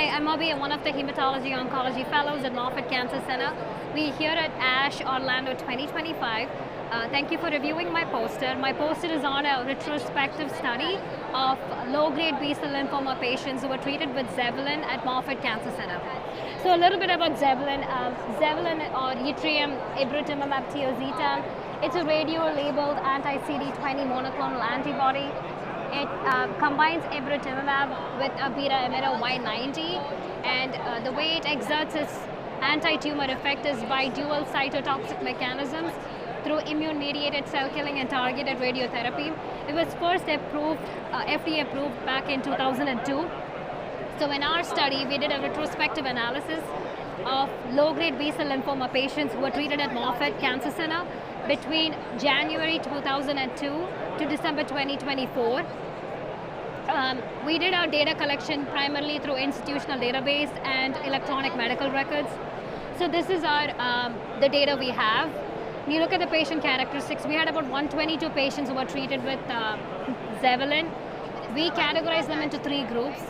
Hi, I'm Abhi. I'm one of the Hematology Oncology Fellows at Moffitt Cancer Center. We're here at ASH Orlando 2025. Thank you for reviewing my poster. My poster is on a retrospective study of low-grade B-cell lymphoma patients who were treated with Zevalin at Moffitt Cancer Center. So a little bit about Zevalin. Zevalin or yttrium ibrutinib tiuxetan. It's a radio-labeled anti-CD20 monoclonal antibody. It combines ibrutinib with Abida Babu Y90, and the way it exerts its anti-tumor effect is by dual cytotoxic mechanisms through immune-mediated cell killing and targeted radiotherapy. It was first approved, FDA approved back in 2002. So in our study, we did a retrospective analysis of low-grade B-cell lymphoma patients who were treated at Moffitt Cancer Center between January 2002 to December 2024. We did our data collection primarily through institutional database and electronic medical records. So this is our the data we have. When you look at the patient characteristics, we had about 122 patients who were treated with Zevalin. We categorized them into three groups.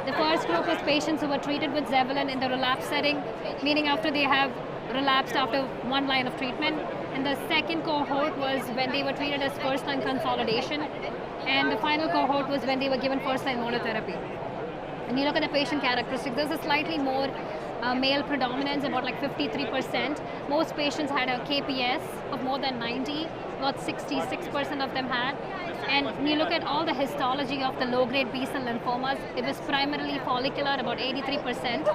The first group was patients who were treated with Zevalin in the relapse setting, meaning after they have relapsed after one line of treatment. And the second cohort was when they were treated as first-line consolidation. And the final cohort was when they were given first-line monotherapy. And you look at the patient characteristics, there's a slightly more male predominance, about like 53%. Most patients had a KPS of more than 90, about 66% of them had. And when you look at all the histology of the low-grade B-cell lymphomas, it was primarily follicular, about 83%,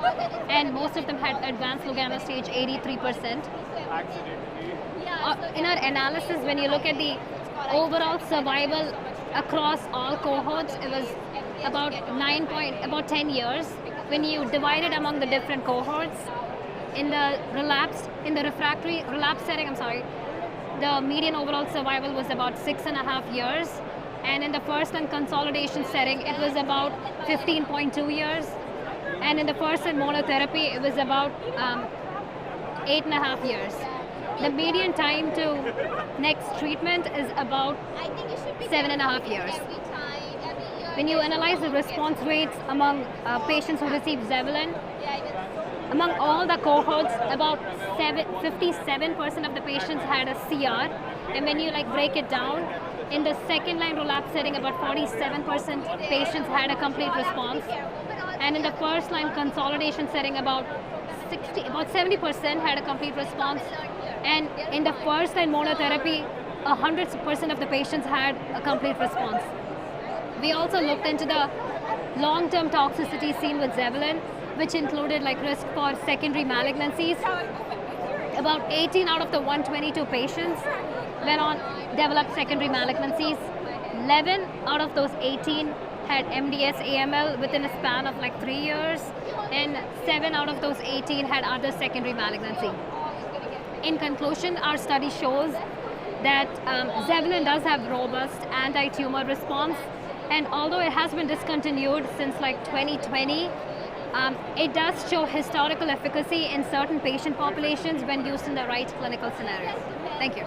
and most of them had advanced Lugano stage, 83%. In our analysis, when you look at the overall survival across all cohorts, it was about 10 years. When you divide it among the different cohorts, in the refractory relapse setting, the median overall survival was about 6.5 years. And in the first-line consolidation setting, it was about 15.2 years. And in the first-line monotherapy, it was about 8.5 years. The median time to next treatment is about 7.5 years. When you analyze the response rates among patients who received Zevalin, among all the cohorts, about 57% of the patients had a CR. And when you break it down, in the second-line relapse setting, about 47% patients had a complete response. And in the first-line consolidation setting, about 70% had a complete response. And in the first-line monotherapy, 100% of the patients had a complete response. We also looked into the long-term toxicity seen with Zevalin, which included risk for secondary malignancies. About 18 out of the 122 patients developed secondary malignancies. 11 out of those 18 had MDS AML within a span of 3 years, and 7 out of those 18 had other secondary malignancy. In conclusion, our study shows that Zevalin does have robust anti-tumor response, and although it has been discontinued since 2020, it does show historical efficacy in certain patient populations when used in the right clinical scenario. Thank you.